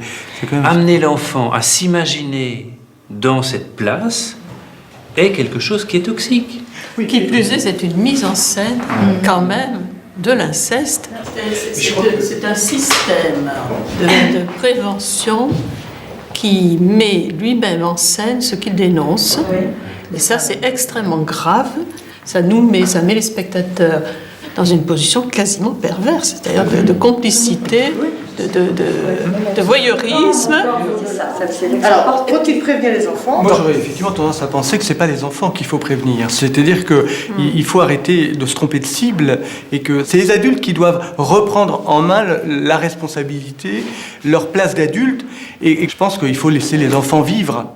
quand même... Amener l'enfant à s'imaginer dans cette place est quelque chose qui est toxique. Qui plus est, c'est une mise en scène, quand même, de l'inceste. C'est un système de prévention qui met lui-même en scène ce qu'il dénonce. Et ça, c'est extrêmement grave. Ça met les spectateurs dans une position quasiment perverse, c'est-à-dire de complicité, de voyeurisme. Alors, faut-il prévenir les enfants? Moi, j'aurais effectivement tendance à penser que ce n'est pas les enfants qu'il faut prévenir. C'est-à-dire qu'il faut arrêter de se tromper de cible et que c'est les adultes qui doivent reprendre en main la responsabilité, leur place d'adulte. Et je pense qu'il faut laisser les enfants vivre.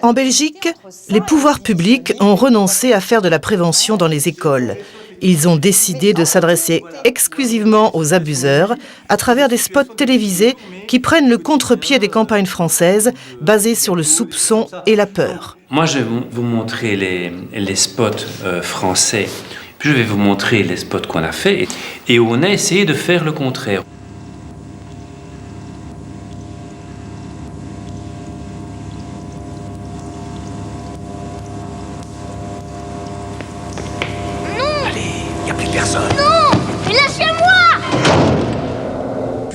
En Belgique, les pouvoirs publics ont renoncé à faire de la prévention dans les écoles. Ils ont décidé de s'adresser exclusivement aux abuseurs à travers des spots télévisés qui prennent le contre-pied des campagnes françaises basées sur le soupçon et la peur. Moi, je vais vous montrer les spots français, puis je vais vous montrer les spots qu'on a fait et où on a essayé de faire le contraire.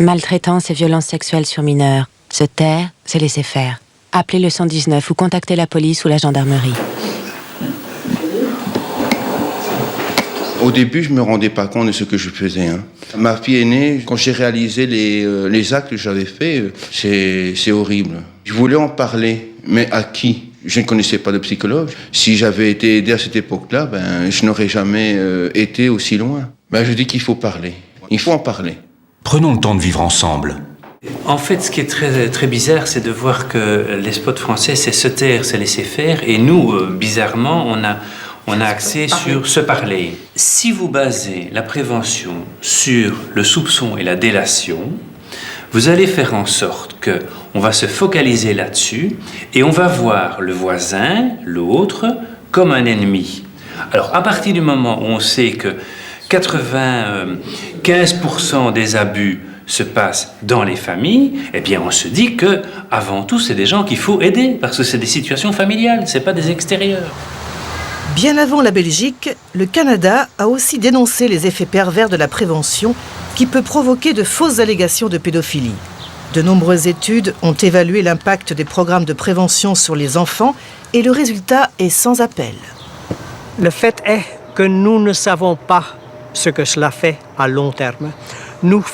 Maltraitance et violences sexuelles sur mineurs. Se taire, c'est laisser faire. Appelez le 119 ou contactez la police ou la gendarmerie. Au début, je ne me rendais pas compte de ce que je faisais. Ma fille aînée, quand j'ai réalisé les actes que j'avais faits, c'est horrible. Je voulais en parler, mais à qui? Je ne connaissais pas de psychologue. Si j'avais été aidé à cette époque-là, je n'aurais jamais été aussi loin. Je dis qu'il faut parler. Il faut en parler. Prenons le temps de vivre ensemble. En fait, ce qui est très, très bizarre, c'est de voir que les spots français, c'est se taire, c'est laisser faire. Et nous, bizarrement, on a axé sur se parler. Si vous basez la prévention sur le soupçon et la délation, vous allez faire en sorte qu'on va se focaliser là-dessus et on va voir le voisin, l'autre, comme un ennemi. Alors, à partir du moment où on sait que 95% des abus se passent dans les familles, eh bien on se dit que avant tout c'est des gens qu'il faut aider parce que c'est des situations familiales, c'est pas des extérieurs. Bien avant la Belgique, le Canada a aussi dénoncé les effets pervers de la prévention qui peut provoquer de fausses allégations de pédophilie. De nombreuses études ont évalué l'impact des programmes de prévention sur les enfants et le résultat est sans appel. Le fait est que nous ne savons pas ce que cela fait à long terme. Nous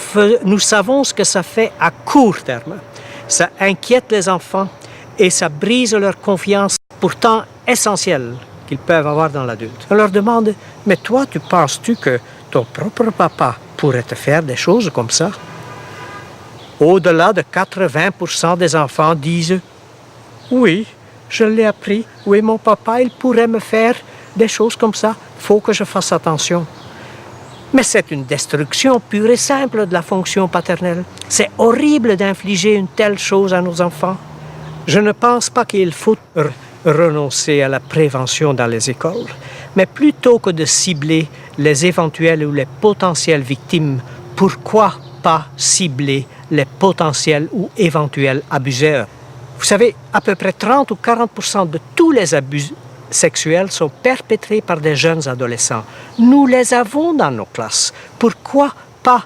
savons ce que ça fait à court terme. Ça inquiète les enfants et ça brise leur confiance, pourtant essentielle, qu'ils peuvent avoir dans l'adulte. On leur demande, mais toi, penses-tu que ton propre papa pourrait te faire des choses comme ça? Au-delà de 80% des enfants disent, oui, je l'ai appris, oui, mon papa, il pourrait me faire des choses comme ça, il faut que je fasse attention. Mais c'est une destruction pure et simple de la fonction paternelle. C'est horrible d'infliger une telle chose à nos enfants. Je ne pense pas qu'il faut renoncer à la prévention dans les écoles, mais plutôt que de cibler les éventuelles ou les potentielles victimes, pourquoi pas cibler les potentiels ou éventuels abuseurs? Vous savez, à peu près 30 ou 40% de tous les abus sexuels sont perpétrés par des jeunes adolescents. Nous les avons dans nos classes. Pourquoi pas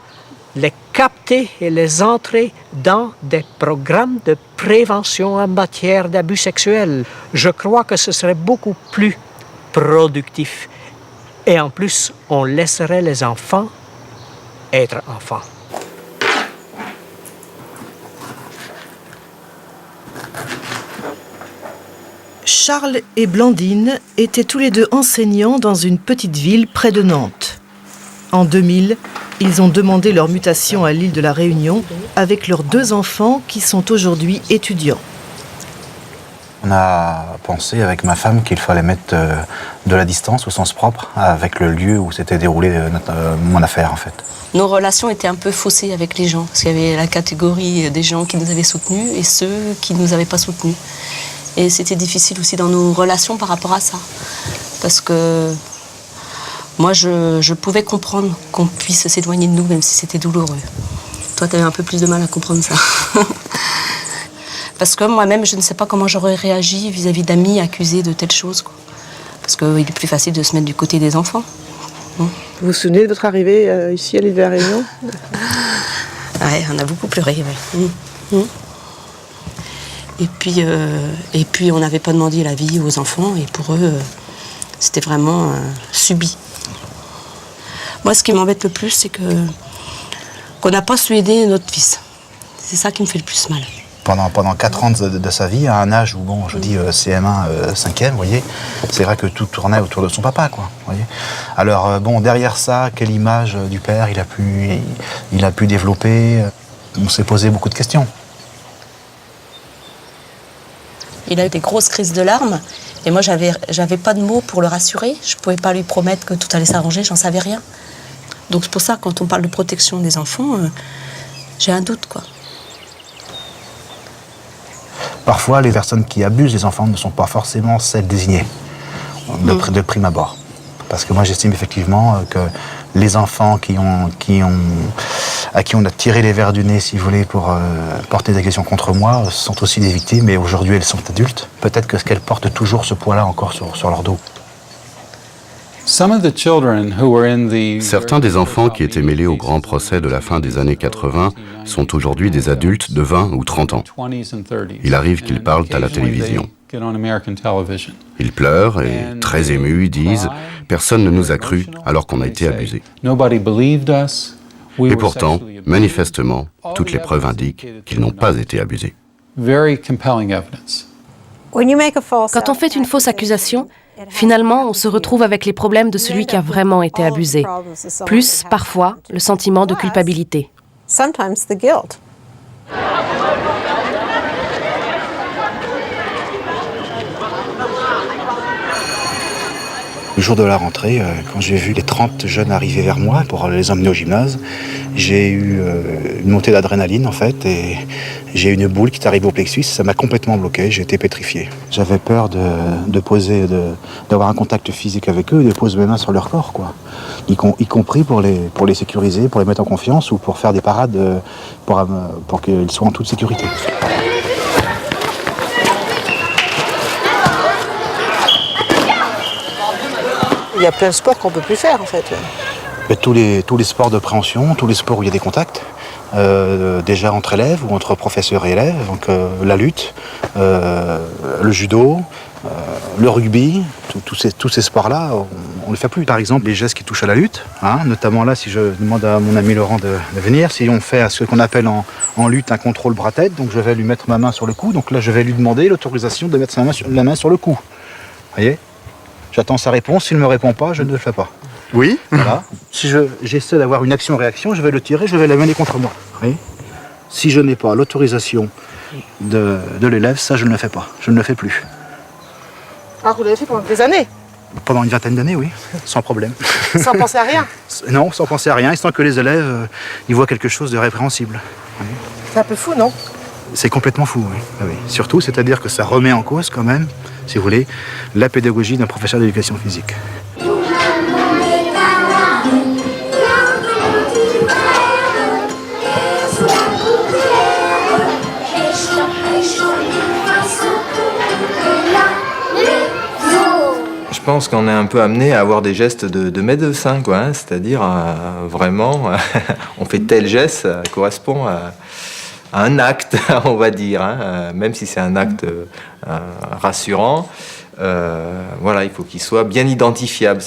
les capter et les entrer dans des programmes de prévention en matière d'abus sexuels? Je crois que ce serait beaucoup plus productif. Et en plus, on laisserait les enfants être enfants. Charles et Blandine étaient tous les deux enseignants dans une petite ville près de Nantes. En 2000, ils ont demandé leur mutation à l'île de la Réunion avec leurs 2 enfants qui sont aujourd'hui étudiants. On a pensé avec ma femme qu'il fallait mettre de la distance au sens propre avec le lieu où s'était déroulée mon affaire en fait. Nos relations étaient un peu faussées avec les gens parce qu'il y avait la catégorie des gens qui nous avaient soutenus et ceux qui ne nous avaient pas soutenus. Et c'était difficile aussi dans nos relations par rapport à ça. Parce que moi, je pouvais comprendre qu'on puisse s'éloigner de nous, même si c'était douloureux. Toi, tu avais un peu plus de mal à comprendre ça. Parce que moi-même, je ne sais pas comment j'aurais réagi vis-à-vis d'amis accusés de telle chose, quoi. Parce qu'il est plus facile de se mettre du côté des enfants. Vous vous souvenez de votre arrivée ici à l'île de la Réunion? Ouais, on a beaucoup pleuré, ouais. Et puis on n'avait pas demandé l'avis aux enfants, et pour eux, c'était vraiment subi. Moi, ce qui m'embête le plus, c'est qu'on n'a pas su aider notre fils. C'est ça qui me fait le plus mal. Pendant 4 ans de sa vie, à un âge où, bon, je dis CM1, 5e, vous voyez, c'est vrai que tout tournait autour de son papa, quoi, vous voyez. Alors, bon, derrière ça, quelle image du père il a pu développer? On s'est posé beaucoup de questions. Il a eu des grosses crises de larmes, et moi, j'avais pas de mots pour le rassurer. Je pouvais pas lui promettre que tout allait s'arranger, j'en savais rien. Donc c'est pour ça, quand on parle de protection des enfants, j'ai un doute, quoi. Parfois, les personnes qui abusent des enfants ne sont pas forcément celles désignées de prime abord. Parce que moi, j'estime effectivement que les enfants à qui on a tiré les vers du nez, si vous voulez, pour porter des accusations contre moi, sont aussi des victimes, et aujourd'hui, elles sont adultes. Peut-être qu'elles portent toujours ce poids-là encore sur leur dos. Certains des enfants qui étaient mêlés au grand procès de la fin des années 80 sont aujourd'hui des adultes de 20 ou 30 ans. Il arrive qu'ils parlent à la télévision. Ils pleurent et, très émus, disent « Personne ne nous a cru alors qu'on a été abusés ». Et pourtant, manifestement, toutes les preuves indiquent qu'ils n'ont pas été abusés. Quand on fait une fausse accusation, finalement, on se retrouve avec les problèmes de celui qui a vraiment été abusé, plus, parfois, le sentiment de culpabilité. Le jour de la rentrée, quand j'ai vu les 30 jeunes arriver vers moi pour les emmener au gymnase, j'ai eu une montée d'adrénaline en fait, et j'ai eu une boule qui est arrivée au plexus, ça m'a complètement bloqué, j'ai été pétrifié. J'avais peur d'avoir un contact physique avec eux et de poser mes mains sur leur corps, quoi. Y compris pour les sécuriser, pour les mettre en confiance ou pour faire des parades pour qu'ils soient en toute sécurité. Il y a plein de sports qu'on ne peut plus faire, en fait. Tous les sports de préhension, tous les sports où il y a des contacts, déjà entre élèves ou entre professeurs et élèves, donc la lutte, le judo, le rugby, tous ces sports-là, on ne les fait plus. Par exemple, les gestes qui touchent à la lutte, notamment là, si je demande à mon ami Laurent de venir, si on fait ce qu'on appelle en lutte un contrôle bras-tête, donc je vais lui mettre ma main sur le cou, donc là je vais lui demander l'autorisation de mettre la main sur le cou. Vous voyez ? J'attends sa réponse, s'il ne me répond pas, je ne le fais pas. Oui. Voilà. Si j'essaie d'avoir une action-réaction, je vais le tirer, je vais l'amener contre moi. Oui. Si je n'ai pas l'autorisation de l'élève, ça je ne le fais pas, je ne le fais plus. Ah, vous l'avez fait pendant des années? Pendant une vingtaine d'années, oui, sans problème. Sans penser à rien? Non, sans penser à rien, et sans que les élèves y voient quelque chose de répréhensible. Oui. C'est un peu fou, non? C'est complètement fou, oui. Ah oui. Surtout, c'est-à-dire que ça remet en cause quand même, si vous voulez, la pédagogie d'un professeur d'éducation physique. Je pense qu'on est un peu amené à avoir des gestes de médecin, quoi, hein, c'est-à-dire vraiment, on fait tel geste, ça correspond à un acte, on va dire, hein, même si c'est un acte rassurant. Voilà, il faut qu'il soit bien identifiable.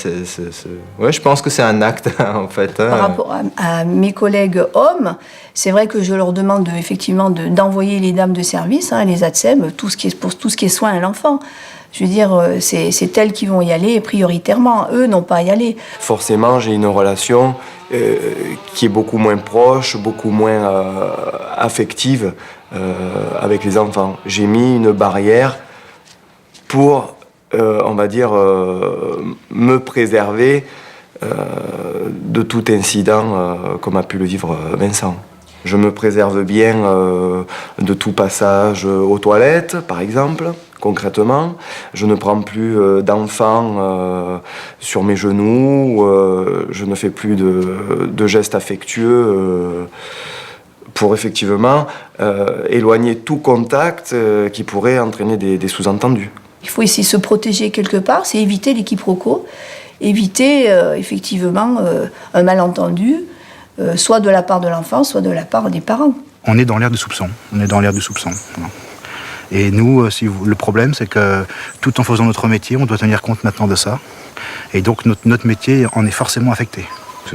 Ouais, je pense que c'est un acte, en fait. Hein. Par rapport à mes collègues hommes, c'est vrai que je leur demande effectivement d'envoyer les dames de service, les ATSEM, pour tout ce qui est soins à l'enfant. Je veux dire, c'est elles qui vont y aller prioritairement. Eux n'ont pas à y aller. Forcément, j'ai une relation qui est beaucoup moins proche, beaucoup moins affective avec les enfants. J'ai mis une barrière pour, on va dire, me préserver de tout incident comme a pu le vivre Vincent. Je me préserve bien de tout passage aux toilettes, par exemple. Concrètement, je ne prends plus d'enfants sur mes genoux, je ne fais plus de gestes affectueux pour effectivement éloigner tout contact qui pourrait entraîner des sous-entendus. Il faut essayer de se protéger quelque part, c'est éviter les quiproquos, éviter effectivement un malentendu, soit de la part de l'enfant, soit de la part des parents. On est dans l'ère du soupçon. Et nous, le problème, c'est que tout en faisant notre métier, on doit tenir compte maintenant de ça. Et donc notre métier en est forcément affecté.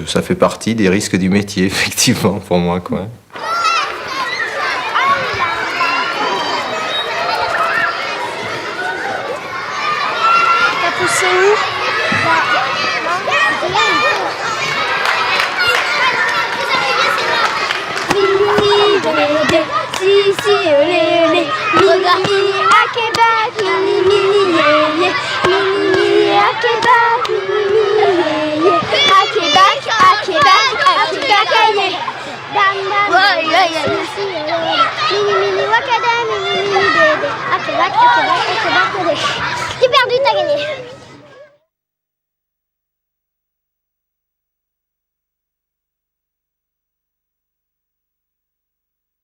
Ça fait partie des risques du métier, effectivement, pour moi, quoi. T'as poussé où? J'ai perdu, t'as gagné.